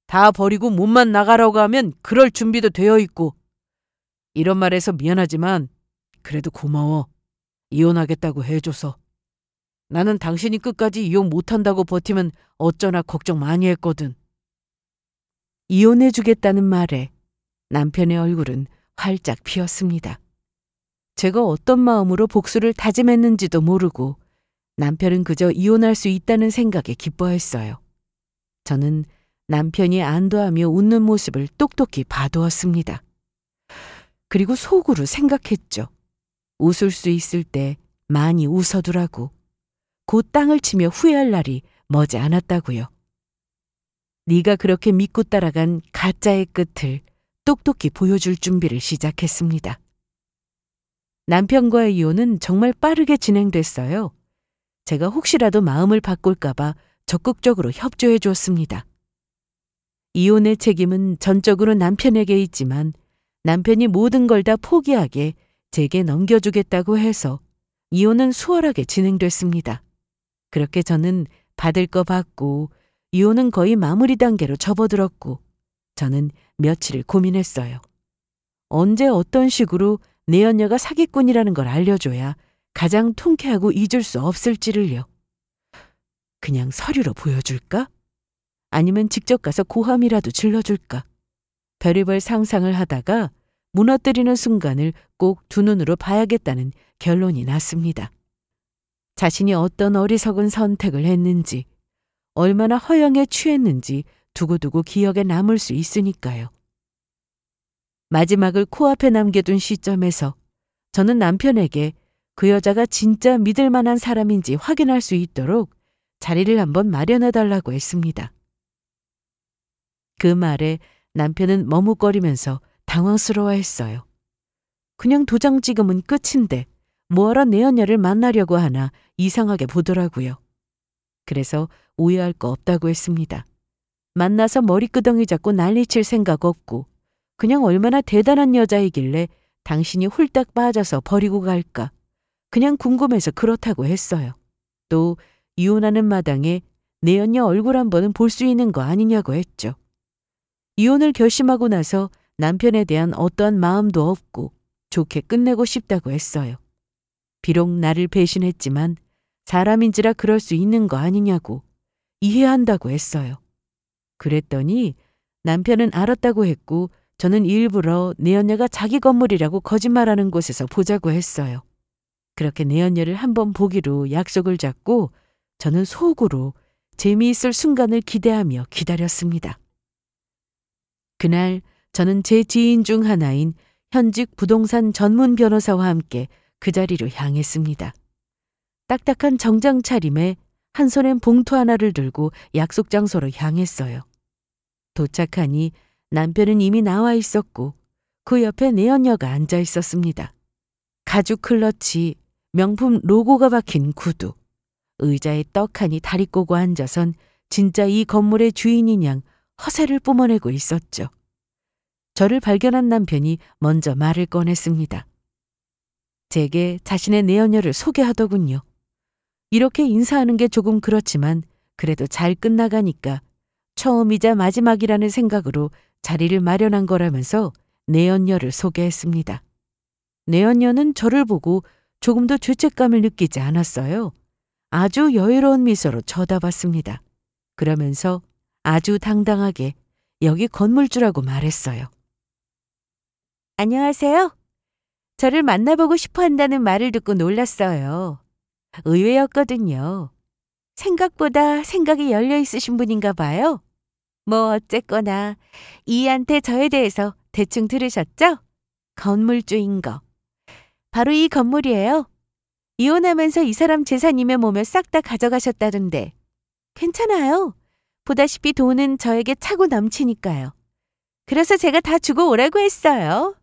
다 버리고 몸만 나가라고 하면 그럴 준비도 되어 있고. 이런 말해서 미안하지만 그래도 고마워. 이혼하겠다고 해줘서. 나는 당신이 끝까지 이혼 못한다고 버티면 어쩌나 걱정 많이 했거든. 이혼해주겠다는 말에 남편의 얼굴은 활짝 피었습니다. 제가 어떤 마음으로 복수를 다짐했는지도 모르고 남편은 그저 이혼할 수 있다는 생각에 기뻐했어요. 저는 남편이 안도하며 웃는 모습을 똑똑히 봐두었습니다. 그리고 속으로 생각했죠. 웃을 수 있을 때 많이 웃어두라고. 곧 땅을 치며 후회할 날이 머지 않았다고요. 네가 그렇게 믿고 따라간 가짜의 끝을 똑똑히 보여줄 준비를 시작했습니다. 남편과의 이혼은 정말 빠르게 진행됐어요. 제가 혹시라도 마음을 바꿀까봐 적극적으로 협조해 주었습니다. 이혼의 책임은 전적으로 남편에게 있지만 남편이 모든 걸 다 포기하게 제게 넘겨주겠다고 해서 이혼은 수월하게 진행됐습니다. 그렇게 저는 받을 거 받고 이혼은 거의 마무리 단계로 접어들었고 저는 며칠을 고민했어요. 언제 어떤 식으로 내연녀가 사기꾼이라는 걸 알려줘야 가장 통쾌하고 잊을 수 없을지를요. 그냥 서류로 보여줄까? 아니면 직접 가서 고함이라도 질러줄까? 별의별 상상을 하다가 무너뜨리는 순간을 꼭 두 눈으로 봐야겠다는 결론이 났습니다. 자신이 어떤 어리석은 선택을 했는지, 얼마나 허영에 취했는지 두고두고 기억에 남을 수 있으니까요. 마지막을 코앞에 남겨둔 시점에서 저는 남편에게 그 여자가 진짜 믿을 만한 사람인지 확인할 수 있도록 자리를 한번 마련해 달라고 했습니다. 그 말에 남편은 머뭇거리면서 당황스러워했어요. 그냥 도장 찍으면 끝인데 뭐하러 내 언녀를 만나려고 하나 이상하게 보더라고요. 그래서 오해할 거 없다고 했습니다. 만나서 머리끄덩이 잡고 난리칠 생각 없고 그냥 얼마나 대단한 여자이길래 당신이 홀딱 빠져서 버리고 갈까 그냥 궁금해서 그렇다고 했어요. 또 이혼하는 마당에 내 언녀 얼굴 한 번은 볼 수 있는 거 아니냐고 했죠. 이혼을 결심하고 나서 남편에 대한 어떠한 마음도 없고 좋게 끝내고 싶다고 했어요. 비록 나를 배신했지만 사람인지라 그럴 수 있는 거 아니냐고 이해한다고 했어요. 그랬더니 남편은 알았다고 했고 저는 일부러 내 언녀가 자기 건물이라고 거짓말하는 곳에서 보자고 했어요. 그렇게 내 언녀를 한번 보기로 약속을 잡고 저는 속으로 재미있을 순간을 기대하며 기다렸습니다. 그날 저는 제 지인 중 하나인 현직 부동산 전문 변호사와 함께 그 자리로 향했습니다. 딱딱한 정장 차림에 한 손엔 봉투 하나를 들고 약속 장소로 향했어요. 도착하니 남편은 이미 나와 있었고 그 옆에 내 언녀가 앉아 있었습니다. 가죽 클러치, 명품 로고가 박힌 구두, 의자에 떡하니 다리 꼬고 앉아선 진짜 이 건물의 주인인 양 허세를 뿜어내고 있었죠. 저를 발견한 남편이 먼저 말을 꺼냈습니다. 제게 자신의 내연녀를 소개하더군요. 이렇게 인사하는 게 조금 그렇지만 그래도 잘 끝나가니까 처음이자 마지막이라는 생각으로 자리를 마련한 거라면서 내연녀를 소개했습니다. 내연녀는 저를 보고 조금도 죄책감을 느끼지 않았어요. 아주 여유로운 미소로 쳐다봤습니다. 그러면서 아주 당당하게 여기 건물주라고 말했어요. 안녕하세요. 저를 만나보고 싶어 한다는 말을 듣고 놀랐어요. 의외였거든요. 생각보다 생각이 열려 있으신 분인가 봐요. 뭐 어쨌거나 이한테 저에 대해서 대충 들으셨죠? 건물주인 거. 바로 이 건물이에요. 이혼하면서 이 사람 재산이며 뭐며 싹 다 가져가셨다던데. 괜찮아요. 보다시피 돈은 저에게 차고 넘치니까요. 그래서 제가 다 주고 오라고 했어요.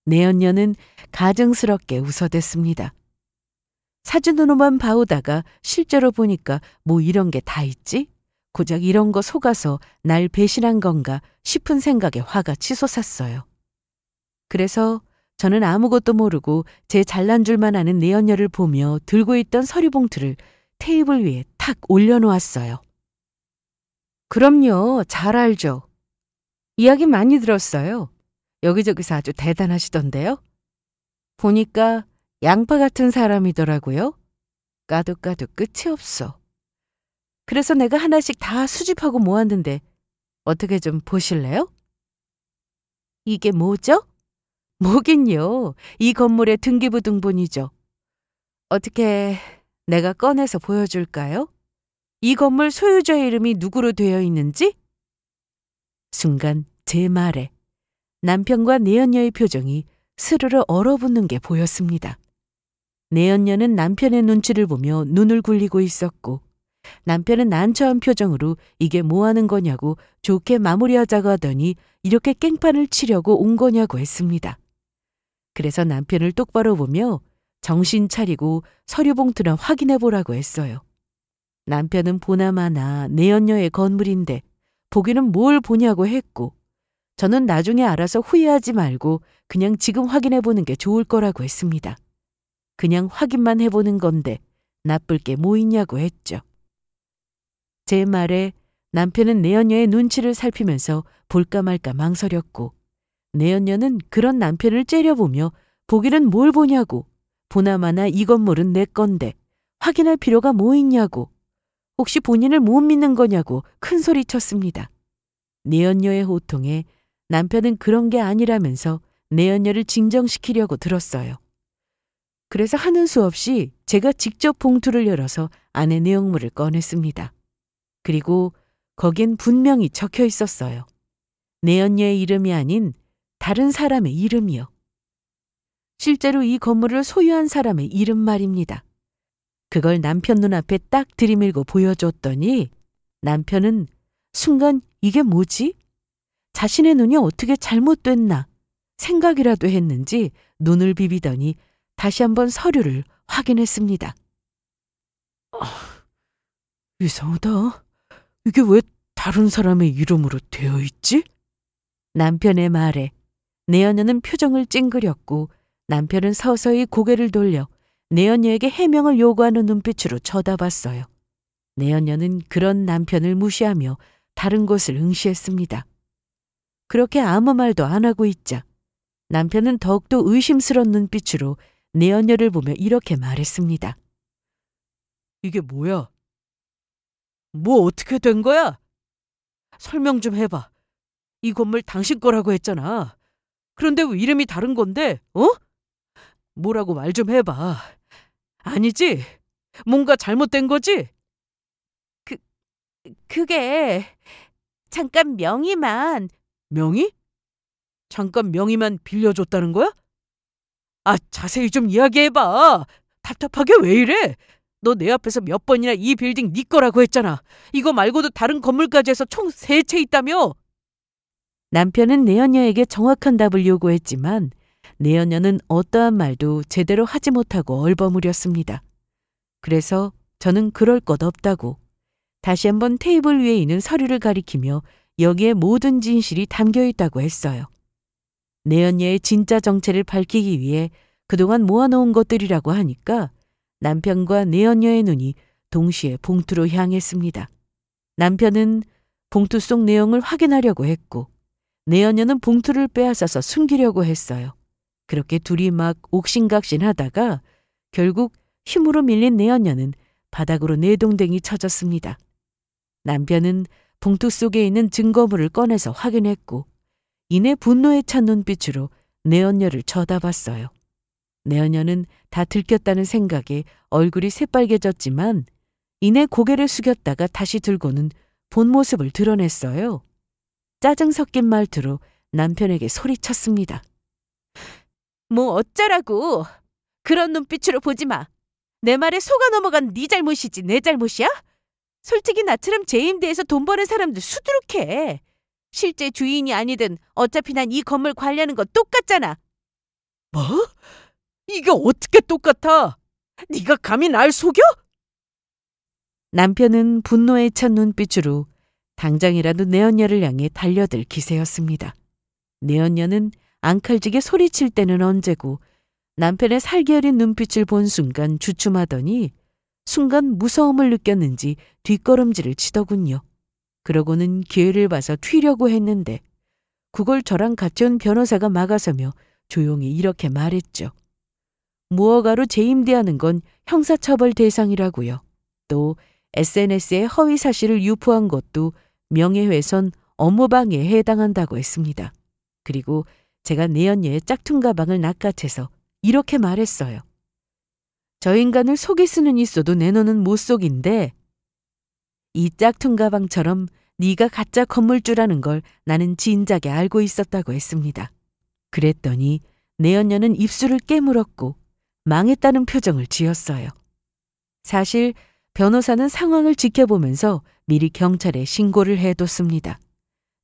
내연녀는 가증스럽게 웃어댔습니다. 사진으로만 봐오다가 실제로 보니까 뭐 이런 게 다 있지? 고작 이런 거 속아서 날 배신한 건가 싶은 생각에 화가 치솟았어요. 그래서 저는 아무것도 모르고 제 잘난 줄만 아는 내연녀를 보며 들고 있던 서류봉투를 테이블 위에 탁 올려놓았어요. 그럼요, 잘 알죠. 이야기 많이 들었어요. 여기저기서 아주 대단하시던데요. 보니까 양파 같은 사람이더라고요. 까도 끝이 없어. 그래서 내가 하나씩 다 수집하고 모았는데 어떻게 좀 보실래요? 이게 뭐죠? 뭐긴요. 이 건물의 등기부 등본이죠. 어떻게 내가 꺼내서 보여줄까요? 이 건물 소유자의 이름이 누구로 되어 있는지? 순간 제 말에 남편과 내연녀의 표정이 스르르 얼어붙는 게 보였습니다. 내연녀는 남편의 눈치를 보며 눈을 굴리고 있었고 남편은 난처한 표정으로 이게 뭐 하는 거냐고 좋게 마무리하자고 하더니 이렇게 깽판을 치려고 온 거냐고 했습니다. 그래서 남편을 똑바로 보며 정신 차리고 서류봉투나 확인해 보라고 했어요. 남편은 보나마나 내연녀의 건물인데 보기는 뭘 보냐고 했고 저는 나중에 알아서 후회하지 말고 그냥 지금 확인해 보는 게 좋을 거라고 했습니다. 그냥 확인만 해보는 건데 나쁠 게 뭐 있냐고 했죠. 제 말에 남편은 내연녀의 눈치를 살피면서 볼까 말까 망설였고 내연녀는 그런 남편을 째려보며 보기는 뭘 보냐고 보나마나 이 건물은 내 건데 확인할 필요가 뭐 있냐고 혹시 본인을 못 믿는 거냐고 큰 소리 쳤습니다. 내연녀의 호통에 남편은 그런 게 아니라면서 내연녀를 진정시키려고 들었어요. 그래서 하는 수 없이 제가 직접 봉투를 열어서 안에 내용물을 꺼냈습니다. 그리고 거긴 분명히 적혀 있었어요. 내연녀의 이름이 아닌 다른 사람의 이름이요. 실제로 이 건물을 소유한 사람의 이름 말입니다. 그걸 남편 눈앞에 딱 들이밀고 보여줬더니 남편은 순간 이게 뭐지? 자신의 눈이 어떻게 잘못됐나 생각이라도 했는지 눈을 비비더니 다시 한번 서류를 확인했습니다. 이상하다. 이게 왜 다른 사람의 이름으로 되어 있지? 남편의 말에 내연녀는 표정을 찡그렸고 남편은 서서히 고개를 돌려 내연녀에게 해명을 요구하는 눈빛으로 쳐다봤어요. 내연녀는 그런 남편을 무시하며 다른 곳을 응시했습니다. 그렇게 아무 말도 안 하고 있자 남편은 더욱더 의심스러운 눈빛으로 내연녀를 보며 이렇게 말했습니다. 이게 뭐야? 뭐 어떻게 된 거야? 설명 좀 해봐. 이 건물 당신 거라고 했잖아. 그런데 왜 이름이 다른 건데, 어? 뭐라고 말 좀 해봐. 아니지? 뭔가 잘못된 거지? 그게 잠깐 명의만. 명의? 잠깐 명의만 빌려줬다는 거야? 아, 자세히 좀 이야기해봐. 답답하게 왜 이래? 너 내 앞에서 몇 번이나 이 빌딩 네 거라고 했잖아. 이거 말고도 다른 건물까지 해서 총 3채 있다며? 남편은 내연녀에게 정확한 답을 요구했지만 내연녀는 어떠한 말도 제대로 하지 못하고 얼버무렸습니다. 그래서 저는 그럴 것 없다고 다시 한번 테이블 위에 있는 서류를 가리키며 여기에 모든 진실이 담겨 있다고 했어요. 내연녀의 진짜 정체를 밝히기 위해 그동안 모아놓은 것들이라고 하니까 남편과 내연녀의 눈이 동시에 봉투로 향했습니다. 남편은 봉투 속 내용을 확인하려고 했고 내연녀는 봉투를 빼앗아서 숨기려고 했어요. 그렇게 둘이 막 옥신각신하다가 결국 힘으로 밀린 내연녀는 바닥으로 내동댕이 쳐졌습니다. 남편은 봉투 속에 있는 증거물을 꺼내서 확인했고 이내 분노에 찬 눈빛으로 내연녀를 쳐다봤어요. 내연녀는 다 들켰다는 생각에 얼굴이 새빨개졌지만 이내 고개를 숙였다가 다시 들고는 본 모습을 드러냈어요. 짜증 섞인 말투로 남편에게 소리쳤습니다. 뭐 어쩌라고. 그런 눈빛으로 보지 마. 내 말에 속아 넘어간 네 잘못이지 내 잘못이야? 솔직히 나처럼 제 임대에서 돈 버는 사람들 수두룩해. 실제 주인이 아니든 어차피 난 이 건물 관리하는 건 똑같잖아. 뭐? 이게 어떻게 똑같아? 네가 감히 날 속여? 남편은 분노에 찬 눈빛으로 당장이라도 내연녀를 향해 달려들 기세였습니다. 내연녀는 앙칼지게 소리칠 때는 언제고 남편의 살기어린 눈빛을 본 순간 주춤하더니 순간 무서움을 느꼈는지 뒷걸음질을 치더군요. 그러고는 기회를 봐서 튀려고 했는데 그걸 저랑 같이 온 변호사가 막아서며 조용히 이렇게 말했죠. 무허가로 재임대하는 건 형사처벌 대상이라고요. 또 SNS에 허위 사실을 유포한 것도 명예훼손, 업무방해에 해당한다고 했습니다. 그리고 제가 내연녀의 짝퉁 가방을 낚아채서 이렇게 말했어요. 저 인간을 속일 수는 있어도 내 눈은 못 속인데 이 짝퉁 가방처럼 네가 가짜 건물주라는 걸 나는 진작에 알고 있었다고 했습니다. 그랬더니 내연녀는 입술을 깨물었고 망했다는 표정을 지었어요. 사실 변호사는 상황을 지켜보면서 미리 경찰에 신고를 해뒀습니다.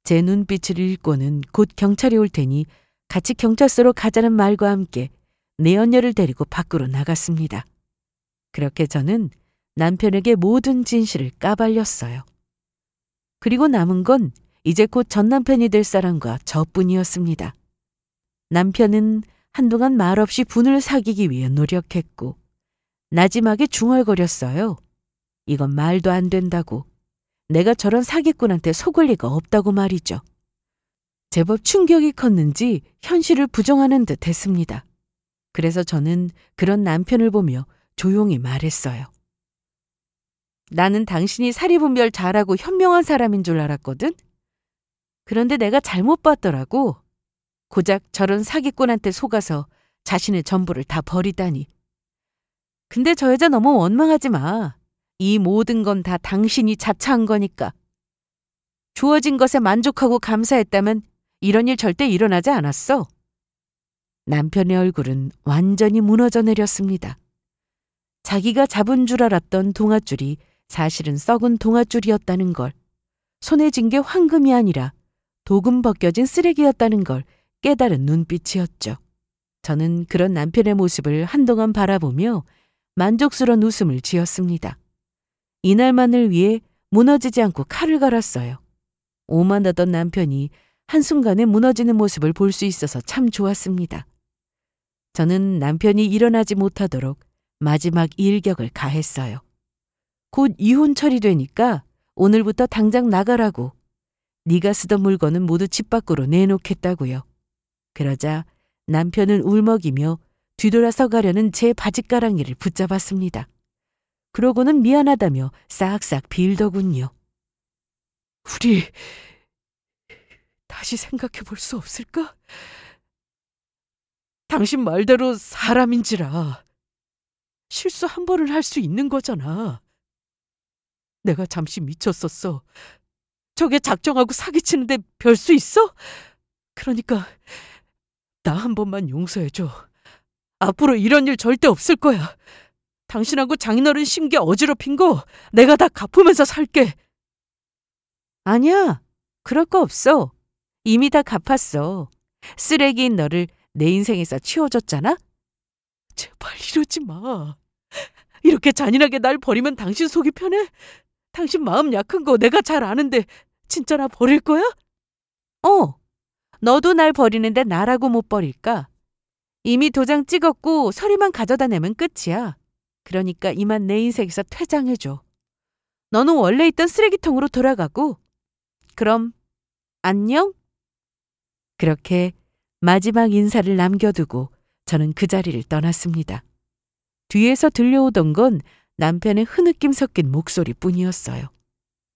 제 눈빛을 읽고는 곧 경찰이 올 테니 같이 경찰서로 가자는 말과 함께 내연녀를 데리고 밖으로 나갔습니다. 그렇게 저는 남편에게 모든 진실을 까발렸어요. 그리고 남은 건 이제 곧 전 남편이 될 사람과 저뿐이었습니다. 남편은 한동안 말없이 분을 사귀기 위해 노력했고 나지막에 중얼거렸어요. 이건 말도 안 된다고. 내가 저런 사기꾼한테 속을 리가 없다고 말이죠. 제법 충격이 컸는지 현실을 부정하는 듯 했습니다. 그래서 저는 그런 남편을 보며 조용히 말했어요. 나는 당신이 사리분별 잘하고 현명한 사람인 줄 알았거든? 그런데 내가 잘못 봤더라고. 고작 저런 사기꾼한테 속아서 자신의 전부를 다 버리다니. 근데 저 여자 너무 원망하지 마. 이 모든 건 다 당신이 자처한 거니까. 주어진 것에 만족하고 감사했다면 이런 일 절대 일어나지 않았어. 남편의 얼굴은 완전히 무너져 내렸습니다. 자기가 잡은 줄 알았던 동아줄이 사실은 썩은 동아줄이었다는 걸, 손에 쥔 게 황금이 아니라 도금 벗겨진 쓰레기였다는 걸 깨달은 눈빛이었죠. 저는 그런 남편의 모습을 한동안 바라보며 만족스러운 웃음을 지었습니다. 이날만을 위해 무너지지 않고 칼을 갈았어요. 오만하던 남편이 한순간에 무너지는 모습을 볼 수 있어서 참 좋았습니다. 저는 남편이 일어나지 못하도록 마지막 일격을 가했어요. 곧 이혼 처리되니까 오늘부터 당장 나가라고. 네가 쓰던 물건은 모두 집 밖으로 내놓겠다고요. 그러자 남편은 울먹이며 뒤돌아서 가려는 제 바짓가랑이를 붙잡았습니다. 그러고는 미안하다며 싹싹 빌더군요. 우리 다시 생각해 볼 수 없을까? 당신 말대로 사람인지라 실수 한 번은 할 수 있는 거잖아. 내가 잠시 미쳤었어. 저게 작정하고 사기치는데 별 수 있어? 그러니까 나 한 번만 용서해줘. 앞으로 이런 일 절대 없을 거야. 당신하고 장인어른 심기 어지럽힌 거 내가 다 갚으면서 살게. 아니야. 그럴 거 없어. 이미 다 갚았어. 쓰레기인 너를 내 인생에서 치워줬잖아? 제발 이러지 마. 이렇게 잔인하게 날 버리면 당신 속이 편해? 당신 마음 약한 거 내가 잘 아는데 진짜 나 버릴 거야? 너도 날 버리는데 나라고 못 버릴까? 이미 도장 찍었고 서류만 가져다 내면 끝이야. 그러니까 이만 내 인생에서 퇴장해줘. 너는 원래 있던 쓰레기통으로 돌아가고. 그럼 안녕? 그렇게 마지막 인사를 남겨두고 저는 그 자리를 떠났습니다. 뒤에서 들려오던 건 남편의 흐느낌 섞인 목소리뿐이었어요.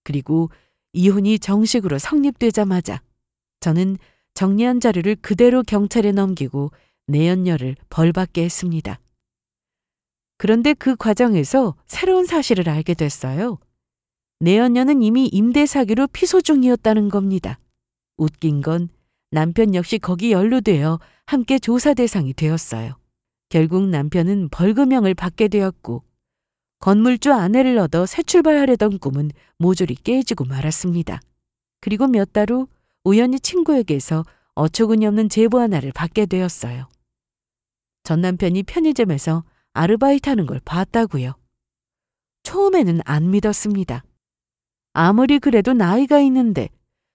그리고 이혼이 정식으로 성립되자마자 저는 정리한 자료를 그대로 경찰에 넘기고 내연녀를 벌받게 했습니다. 그런데 그 과정에서 새로운 사실을 알게 됐어요. 내연녀는 이미 임대 사기로 피소 중이었다는 겁니다. 웃긴 건 남편 역시 거기 연루되어 함께 조사 대상이 되었어요. 결국 남편은 벌금형을 받게 되었고 건물주 아내를 얻어 새 출발하려던 꿈은 모조리 깨지고 말았습니다. 그리고 몇 달 후 우연히 친구에게서 어처구니 없는 제보 하나를 받게 되었어요. 전 남편이 편의점에서 아르바이트하는 걸 봤다고요. 처음에는 안 믿었습니다. 아무리 그래도 나이가 있는데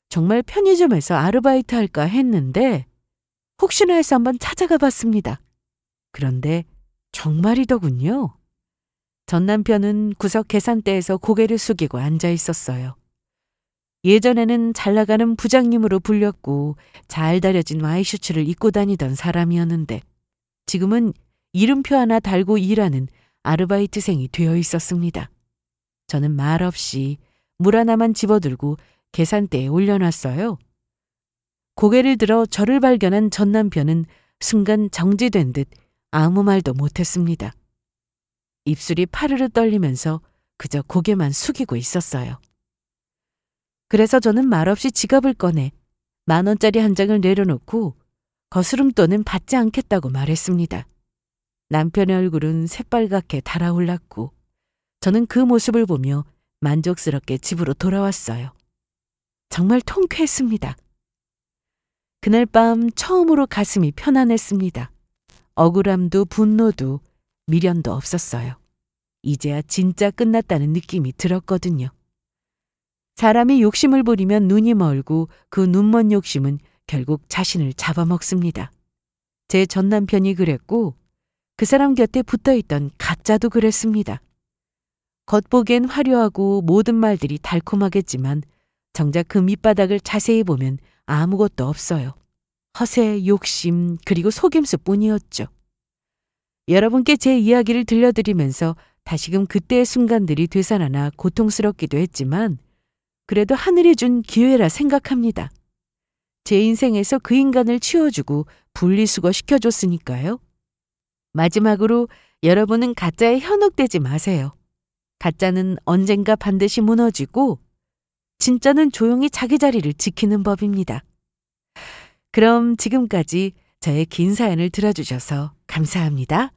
정말 편의점에서 아르바이트 할까 했는데 혹시나 해서 한번 찾아가 봤습니다. 그런데 정말이더군요. 전 남편은 구석 계산대에서 고개를 숙이고 앉아 있었어요. 예전에는 잘 나가는 부장님으로 불렸고 잘 다려진 와이셔츠를 입고 다니던 사람이었는데 지금은 이름표 하나 달고 일하는 아르바이트생이 되어 있었습니다. 저는 말없이 물 하나만 집어들고 계산대에 올려놨어요. 고개를 들어 저를 발견한 전 남편은 순간 정지된 듯 아무 말도 못했습니다. 입술이 파르르 떨리면서 그저 고개만 숙이고 있었어요. 그래서 저는 말없이 지갑을 꺼내 10,000원짜리 한 장을 내려놓고 거스름돈은 받지 않겠다고 말했습니다. 남편의 얼굴은 새빨갛게 달아올랐고 저는 그 모습을 보며 만족스럽게 집으로 돌아왔어요. 정말 통쾌했습니다. 그날 밤 처음으로 가슴이 편안했습니다. 억울함도 분노도 미련도 없었어요. 이제야 진짜 끝났다는 느낌이 들었거든요. 사람이 욕심을 부리면 눈이 멀고 그 눈먼 욕심은 결국 자신을 잡아먹습니다. 제 전 남편이 그랬고 그 사람 곁에 붙어있던 가짜도 그랬습니다. 겉보기엔 화려하고 모든 말들이 달콤하겠지만 정작 그 밑바닥을 자세히 보면 아무것도 없어요. 허세, 욕심, 그리고 속임수뿐이었죠. 여러분께 제 이야기를 들려드리면서 다시금 그때의 순간들이 되살아나 고통스럽기도 했지만 그래도 하늘이 준 기회라 생각합니다. 제 인생에서 그 인간을 치워주고 분리수거 시켜줬으니까요. 마지막으로 여러분은 가짜에 현혹되지 마세요. 가짜는 언젠가 반드시 무너지고 진짜는 조용히 자기 자리를 지키는 법입니다. 그럼 지금까지 저의 긴 사연을 들어주셔서 감사합니다.